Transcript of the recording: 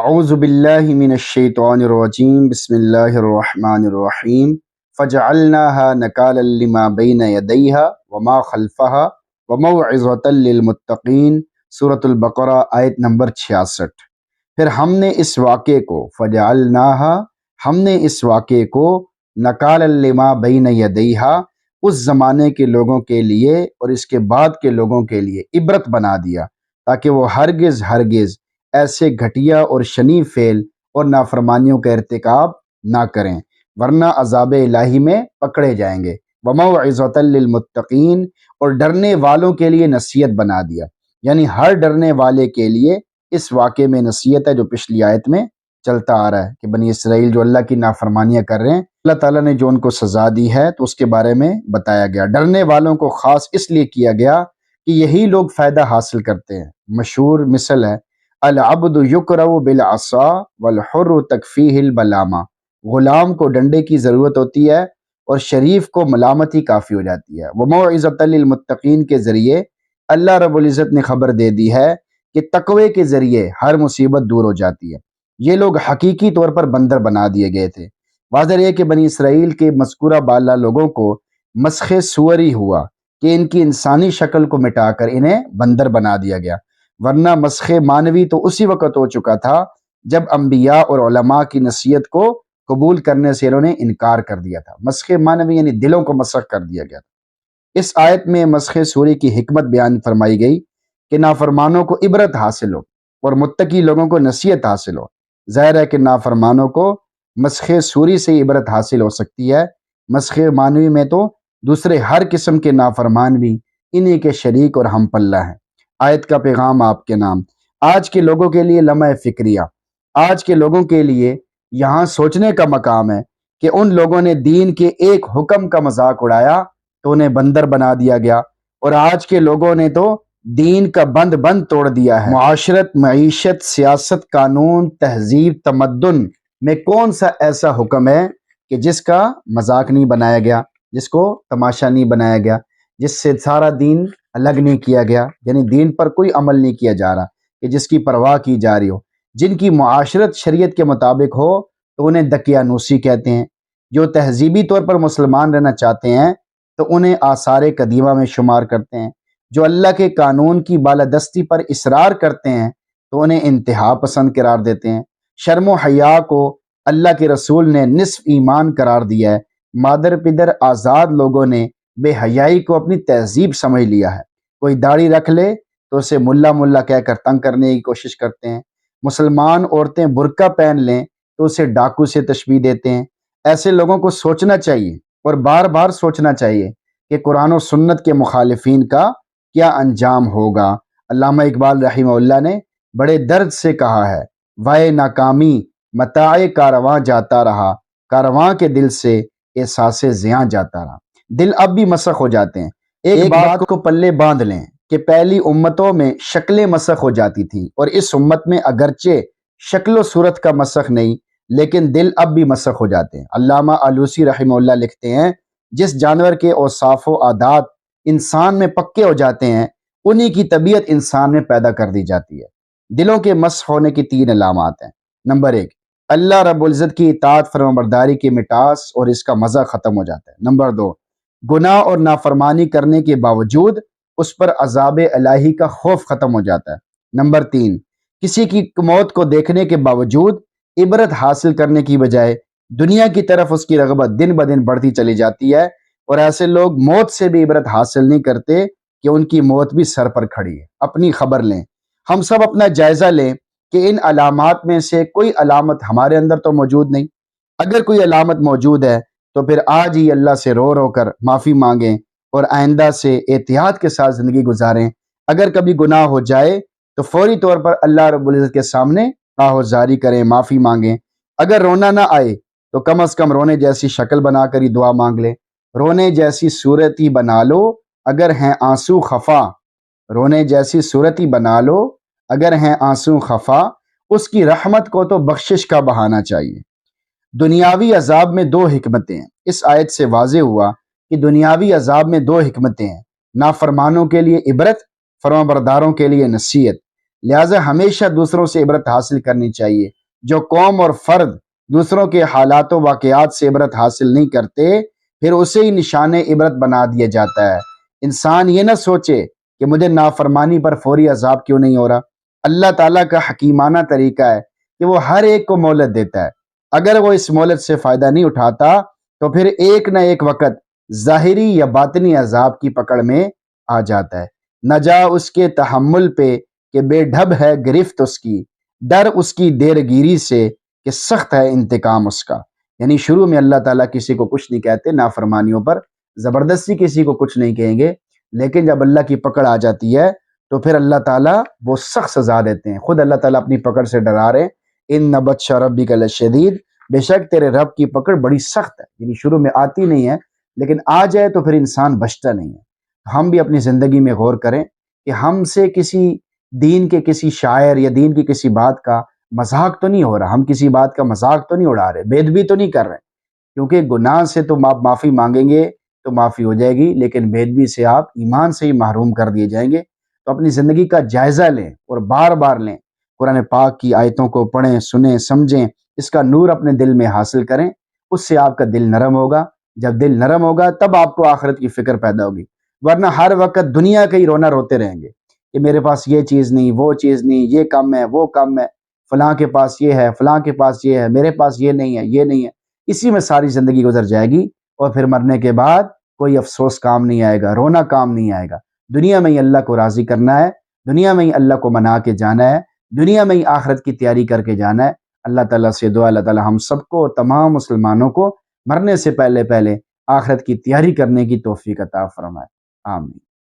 اعوذ باللہ من الشیطان الرجیم بسم اللہ الرحمن الرحیم فجعلناها نکالا لما بین یدیہا وما خلفہا وموعظۃ للمتقین، سورۃ البقرہ آیت نمبر 66۔ پھر ہم نے اس واقعے کو نکالا لما بین یدیہا، اس زمانے کے لوگوں کے لیے اور اس کے بعد کے لوگوں کے لیے عبرت بنا دیا، تاکہ وہ ہرگز ایسے گھٹیا اور شنیع فعل اور نافرمانیوں کا ارتکاب نہ کریں، ورنہ عذاب الہی میں پکڑے جائیں گے۔ وَمَوْعِظَةً لِّلْمُتَّقِينَ، اور ڈرنے والوں کے لیے نصیحت بنا دیا، یعنی ہر ڈرنے والے کے لیے اس واقعے میں نصیحت ہے جو پچھلی آیت میں چلتا آ رہا ہے کہ بنی اسرائیل جو اللہ کی نافرمانیاں کر رہے ہیں، اللہ تعالیٰ نے جو ان کو سزا دی ہے تو اس کے بارے میں بتایا گیا۔ ڈرنے والوں کو خاص اس لیے کیا گیا کہ یہی لوگ فائدہ حاصل کرتے ہیں۔ مشہور مثل ہے العبد یکرہ بالعصا والحر تکفیہ البلامہ، غلام کو ڈنڈے کی ضرورت ہوتی ہے اور شریف کو ملامت ہی کافی ہو جاتی ہے۔ وموعظۃ للمتقین کے ذریعے اللہ رب العزت نے خبر دے دی ہے کہ تقوی کے ذریعے ہر مصیبت دور ہو جاتی ہے۔ یہ لوگ حقیقی طور پر بندر بنا دیے گئے تھے۔ واضح یہ کہ بنی اسرائیل کے مذکورہ بالا لوگوں کو مسخ صوری ہوا کہ ان کی انسانی شکل کو مٹا کر انہیں بندر بنا دیا گیا، ورنہ مسخ معنوی تو اسی وقت ہو چکا تھا جب انبیاء اور علماء کی نصیحت کو قبول کرنے سے انہوں نے انکار کر دیا تھا۔ مسخ معنوی یعنی دلوں کو مسخ کر دیا گیا تھا۔ اس آیت میں مسخ صوری کی حکمت بیان فرمائی گئی کہ نافرمانوں کو عبرت حاصل ہو اور متقی لوگوں کو نصیحت حاصل ہو۔ ظاہر ہے کہ نافرمانوں کو مسخ صوری سے عبرت حاصل ہو سکتی ہے، مسخ معنوی میں تو دوسرے ہر قسم کے نافرمان بھی انہی کے شریک اور ہم پلہ ہیں۔ آیت کا پیغام آپ کے نام۔ آج کے لوگوں کے لیے لمحہ فکریہ، آج کے لوگوں کے لیے یہاں سوچنے کا مقام ہے کہ ان لوگوں نے دین کے ایک حکم کا مذاق اڑایا تو انہیں بندر بنا دیا گیا، اور آج کے لوگوں نے تو دین کا بند توڑ دیا ہے۔ معاشرت، معیشت، سیاست، قانون، تہذیب، تمدن میں کون سا ایسا حکم ہے کہ جس کا مذاق نہیں بنایا گیا، جس کو تماشا نہیں بنایا گیا، جس سے سارا دین الگ نہیں کیا گیا، یعنی دین پر کوئی عمل نہیں کیا جا رہا کہ جس کی پرواہ کی جا رہی ہو۔ جن کی معاشرت شریعت کے مطابق ہو تو انہیں دقیانوسی کہتے ہیں، جو تہذیبی طور پر مسلمان رہنا چاہتے ہیں تو انہیں آثار قدیمہ میں شمار کرتے ہیں، جو اللہ کے قانون کی بالادستی پر اصرار کرتے ہیں تو انہیں انتہا پسند قرار دیتے ہیں۔ شرم و حیا کو اللہ کے رسول نے نصف ایمان قرار دیا ہے۔ مادر پدر آزاد لوگوں نے بے حیائی کو اپنی تہذیب سمجھ لیا ہے۔ کوئی داڑھی رکھ لے تو اسے ملا کہہ کر تنگ کرنے کی کوشش کرتے ہیں۔ مسلمان عورتیں برقع پہن لیں تو اسے ڈاکو سے تشبیہ دیتے ہیں۔ ایسے لوگوں کو سوچنا چاہیے اور بار بار سوچنا چاہیے کہ قرآن و سنت کے مخالفین کا کیا انجام ہوگا۔ علامہ اقبال رحمہ اللہ نے بڑے درد سے کہا ہے، وائے ناکامی متاع کارواں جاتا رہا، کارواں کے دل سے احساس زیاں جاتا رہا۔ دل اب بھی مسخ ہو جاتے ہیں۔ ایک بات کو پلے باندھ لیں کہ پہلی امتوں میں شکلیں مسخ ہو جاتی تھیں، اور اس امت میں اگرچہ شکل و صورت کا مسخ نہیں لیکن دل اب بھی مسخ ہو جاتے ہیں۔ علامہ آلوسی رحمہ اللہ لکھتے ہیں، جس جانور کے اوصاف و عادات انسان میں پکے ہو جاتے ہیں انہی کی طبیعت انسان میں پیدا کر دی جاتی ہے۔ دلوں کے مسخ ہونے کی 3 علامات ہیں۔ نمبر 1، اللہ رب العزت کی اطاعت فرمانبرداری کی مٹاس اور اس کا مزہ ختم ہو جاتا ہے۔ نمبر 2، گناہ اور نافرمانی کرنے کے باوجود اس پر عذاب الہی کا خوف ختم ہو جاتا ہے۔ نمبر 3، کسی کی موت کو دیکھنے کے باوجود عبرت حاصل کرنے کی بجائے دنیا کی طرف اس کی رغبت دن بدن بڑھتی چلی جاتی ہے، اور ایسے لوگ موت سے بھی عبرت حاصل نہیں کرتے کہ ان کی موت بھی سر پر کھڑی ہے۔ اپنی خبر لیں، ہم سب اپنا جائزہ لیں کہ ان علامات میں سے کوئی علامت ہمارے اندر تو موجود نہیں۔ اگر کوئی علامت موجود ہے تو پھر آج ہی اللہ سے رو کر معافی مانگیں اور آئندہ سے احتیاط کے ساتھ زندگی گزاریں۔ اگر کبھی گناہ ہو جائے تو فوری طور پر اللہ رب العزت کے سامنے آہوازاری کریں، معافی مانگیں۔ اگر رونا نہ آئے تو کم از کم رونے جیسی شکل بنا کر ہی دعا مانگ لیں۔ رونے جیسی صورت ہی بنا لو اگر ہیں آنسو خفا، رونے جیسی صورت ہی بنا لو اگر ہیں آنسو خفا، اس کی رحمت کو تو بخشش کا بہانا چاہیے۔ دنیاوی عذاب میں 2 حکمتیں ہیں۔ اس آیت سے واضح ہوا کہ دنیاوی عذاب میں 2 حکمتیں ہیں، نافرمانوں کے لیے عبرت، فرمانبرداروں کے لیے نصیحت۔ لہٰذا ہمیشہ دوسروں سے عبرت حاصل کرنی چاہیے۔ جو قوم اور فرد دوسروں کے حالات و واقعات سے عبرت حاصل نہیں کرتے، پھر اسے ہی نشان عبرت بنا دیا جاتا ہے۔ انسان یہ نہ سوچے کہ مجھے نافرمانی پر فوری عذاب کیوں نہیں ہو رہا۔ اللہ تعالیٰ کا حکیمانہ طریقہ ہے کہ وہ ہر ایک کو مہلت دیتا ہے۔ اگر وہ اس مہلت سے فائدہ نہیں اٹھاتا تو پھر ایک نہ ایک وقت ظاہری یا باطنی عذاب کی پکڑ میں آ جاتا ہے۔ نہ جا اس کے تحمل پہ کہ بے ڈھب ہے گرفت اس کی، ڈر اس کی دیر گیری سے کہ سخت ہے انتقام اس کا۔ یعنی شروع میں اللہ تعالیٰ کسی کو کچھ نہیں کہتے، نافرمانیوں پر زبردستی کسی کو کچھ نہیں کہیں گے، لیکن جب اللہ کی پکڑ آ جاتی ہے تو پھر اللہ تعالیٰ وہ سخت سزا دیتے ہیں۔ خود اللہ تعالیٰ اپنی پکڑ سے ڈرا رہے، ان بطش ربک لشدید، بے شک تیرے رب کی پکڑ بڑی سخت ہے۔ یعنی شروع میں آتی نہیں ہے، لیکن آ جائے تو پھر انسان بچتا نہیں ہے۔ ہم بھی اپنی زندگی میں غور کریں کہ ہم سے کسی دین کے کسی شاعر یا دین کی کسی بات کا مذاق تو نہیں ہو رہا، ہم کسی بات کا مذاق تو نہیں اڑا رہے، بے ادبی تو نہیں کر رہے، کیونکہ گناہ سے تو آپ معافی مانگیں گے تو معافی ہو جائے گی، لیکن بے ادبی سے آپ ایمان سے ہی محروم کر دیے جائیں گے۔ تو اپنی زندگی کا جائزہ لیں اور بار بار لیں، قرآن پاک کی آیتوں کو پڑھیں، سنیں، سمجھیں، اس کا نور اپنے دل میں حاصل کریں، اس سے آپ کا دل نرم ہوگا۔ جب دل نرم ہوگا تب آپ کو آخرت کی فکر پیدا ہوگی، ورنہ ہر وقت دنیا کا ہی رونا روتے رہیں گے کہ میرے پاس یہ چیز نہیں، وہ چیز نہیں، یہ کم ہے، وہ کم ہے، فلاں کے پاس یہ ہے، فلاں کے پاس یہ ہے، میرے پاس یہ نہیں ہے، یہ نہیں ہے۔ اسی میں ساری زندگی گزر جائے گی، اور پھر مرنے کے بعد کوئی افسوس کام نہیں آئے گا، رونا کام نہیں آئے گا۔ دنیا میں ہی اللہ کو راضی کرنا ہے، دنیا میں ہی اللہ کو منا کے جانا ہے، دنیا میں ہی آخرت کی تیاری کر کے جانا ہے۔ اللہ تعالیٰ سے دعا، اللہ تعالیٰ ہم سب کو، تمام مسلمانوں کو مرنے سے پہلے آخرت کی تیاری کرنے کی توفیق عطا فرمائے۔ آمین۔